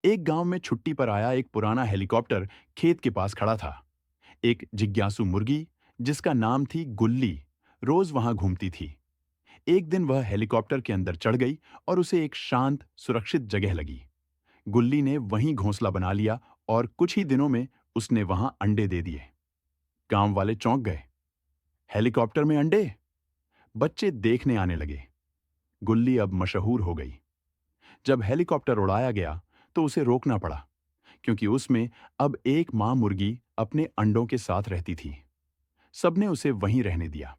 एक गांव में छुट्टी पर आया एक पुराना हेलीकॉप्टर खेत के पास खड़ा था। एक जिज्ञासु मुर्गी, जिसका नाम थी गुल्ली, रोज वहां घूमती थी। एक दिन वह हेलीकॉप्टर के अंदर चढ़ गई और उसे एक शांत, सुरक्षित जगह लगी। गुल्ली ने वहीं घोंसला बना लिया और कुछ ही दिनों में उसने वहां अंडे दे दिए। गांव वाले चौंक गए। हेलीकॉप्टर में अंडे? बच्चे देखने आने लगे। गुल्ली अब मशहूर हो गई। जब हेलीकॉप्टर उड़ाया गया तो उसे रोकना पड़ा, क्योंकि उसमें अब एक मां मुर्गी अपने अंडों के साथ रहती थी। सबने उसे वहीं रहने दिया।